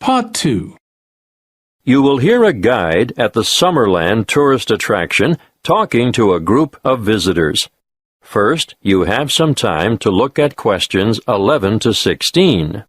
Part 2. You will hear a guide at the Summerland tourist attraction talking to a group of visitors. First, you have some time to look at questions 11 to 16.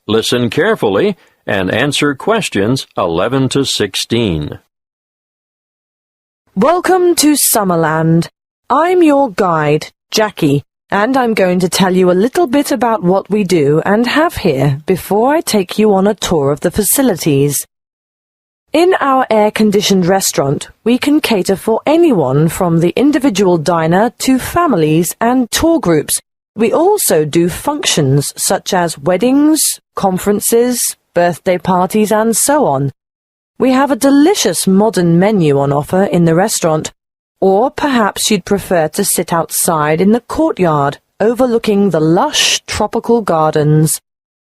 Listen carefully and answer questions 11 to 16. Welcome to Summerland. I'm your guide, Jackie, and I'm going to tell you a little bit about what we do and have here before I take you on a tour of the facilities. In our air-conditioned restaurant, we can cater for anyone from the individual diner to families and tour groups. We also do functions such as weddings, conferences, birthday parties, and so on. We have a delicious modern menu on offer in the restaurant, or perhaps you'd prefer to sit outside in the courtyard overlooking the lush tropical gardens.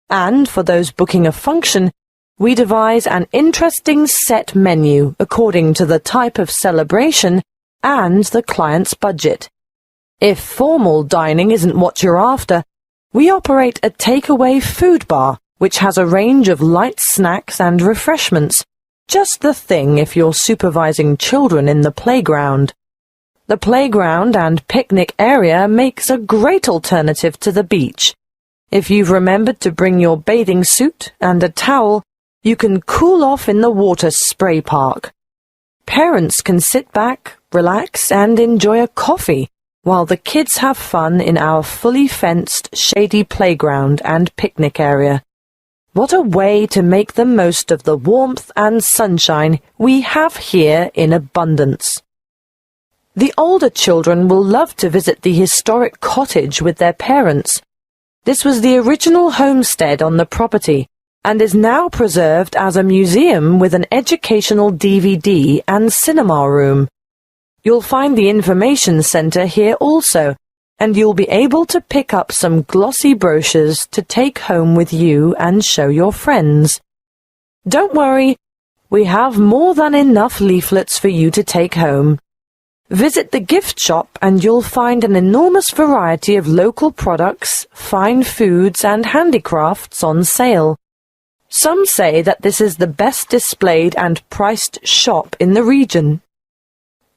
And for those booking a function, we devise an interesting set menu according to the type of celebration and the client's budget. If formal dining isn't what you're after, we operate a takeaway food bar, which has a range of light snacks and refreshments. Just the thing if you're supervising children in the playground. The playground and picnic area makes a great alternative to the beach. If you've remembered to bring your bathing suit and a towel, you can cool off in the water spray park. Parents can sit back, relax, and enjoy a coffee, while the kids have fun in our fully fenced, shady playground and picnic area. What a way to make the most of the warmth and sunshine we have here in abundance. The older children will love to visit the historic cottage with their parents. This was the original homestead on the property and is now preserved as a museum with an educational DVD and cinema room. You'll find the information center here also, and you'll be able to pick up some glossy brochures to take home with you and show your friends. Don't worry, we have more than enough leaflets for you to take home. Visit the gift shop and you'll find an enormous variety of local products, fine foods and handicrafts on sale. Some say that this is the best displayed and priced shop in the region.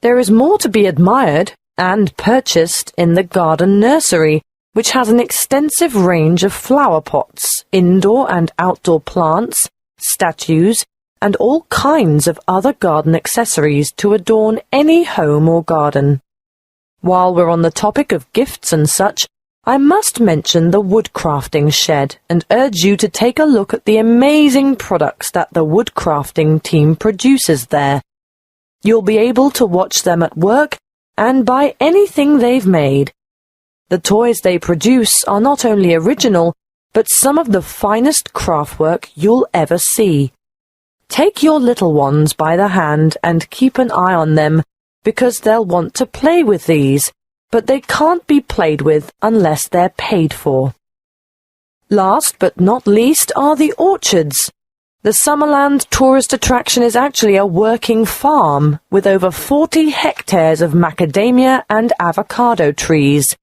There is more to be admired and purchased in the garden nursery, which has an extensive range of flower pots, indoor and outdoor plants, statues, and all kinds of other garden accessories to adorn any home or garden. While we're on the topic of gifts and such, I must mention the woodcrafting shed and urge you to take a look at the amazing products that the woodcrafting team produces there. You'll be able to watch them at work and buy anything they've made. The toys they produce are not only original, but some of the finest craftwork you'll ever see. Take your little ones by the hand and keep an eye on them, because they'll want to play with these, but they can't be played with unless they're paid for. Last but not least are the orchards. The Summerland tourist attraction is actually a working farm with over 40 hectares of macadamia and avocado trees.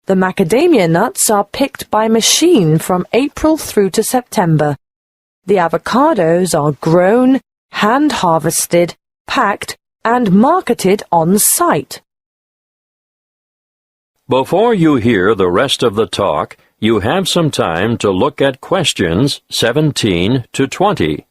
The macadamia nuts are picked by machine from April through to September. The avocados are grown, hand-harvested, packed, and marketed on site. Before you hear the rest of the talk, you have some time to look at questions 17 to 20.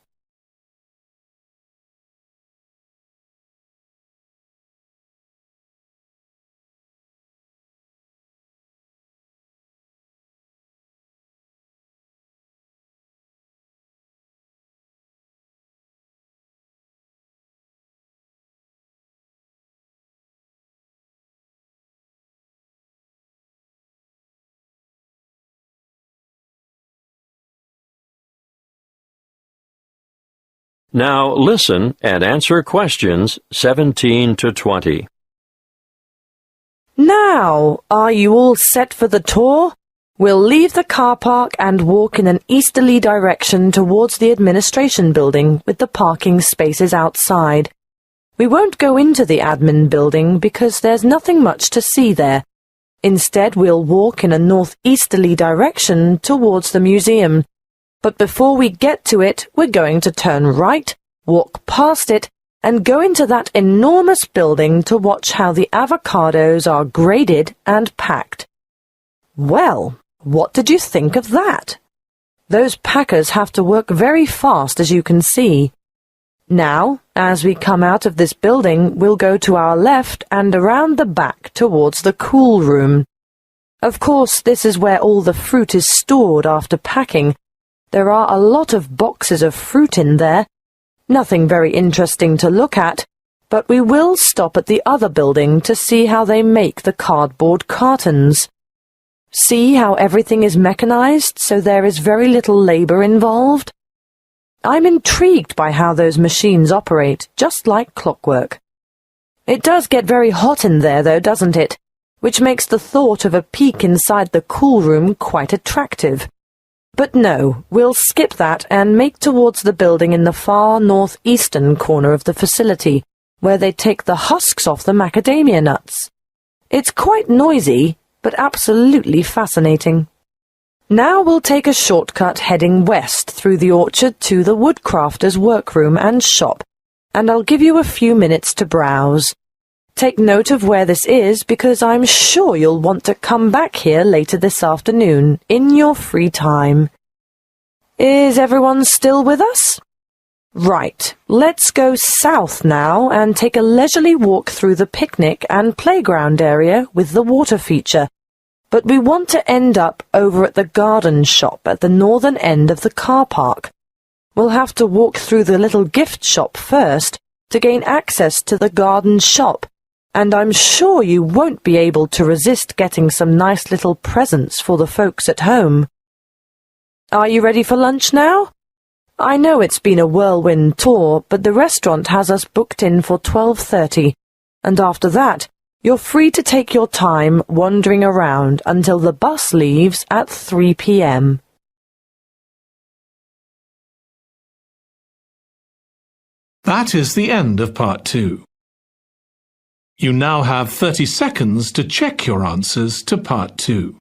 Now listen and answer questions 17 to 20. Now, are you all set for the tour? We'll leave the car park and walk in an easterly direction towards the administration building with the parking spaces outside. We won't go into the admin building because there's nothing much to see there. Instead, we'll walk in a northeasterly direction towards the museum. But before we get to it, we're going to turn right, walk past it, and go into that enormous building to watch how the avocados are graded and packed. Well, what did you think of that? Those packers have to work very fast, as you can see. Now, as we come out of this building, we'll go to our left and around the back towards the cool room. Of course, this is where all the fruit is stored after packing. There are a lot of boxes of fruit in there. Nothing very interesting to look at, but we will stop at the other building to see how they make the cardboard cartons. See how everything is mechanized, so there is very little labor involved? I'm intrigued by how those machines operate, just like clockwork. It does get very hot in there, though, doesn't it? Which makes the thought of a peek inside the cool room quite attractive. But no, we'll skip that and make towards the building in the far northeastern corner of the facility, where they take the husks off the macadamia nuts. It's quite noisy, but absolutely fascinating. Now we'll take a shortcut heading west through the orchard to the woodcrafter's workroom and shop, and I'll give you a few minutes to browse. Take note of where this is because I'm sure you'll want to come back here later this afternoon in your free time. Is everyone still with us? Right, let's go south now and take a leisurely walk through the picnic and playground area with the water feature. But we want to end up over at the garden shop at the northern end of the car park. We'll have to walk through the little gift shop first to gain access to the garden shop, and I'm sure you won't be able to resist getting some nice little presents for the folks at home. Are you ready for lunch now? I know it's been a whirlwind tour, but the restaurant has us booked in for 12:30, and after that, you're free to take your time wandering around until the bus leaves at 3 p.m. That is the end of part 2. You now have 30 seconds to check your answers to part 2.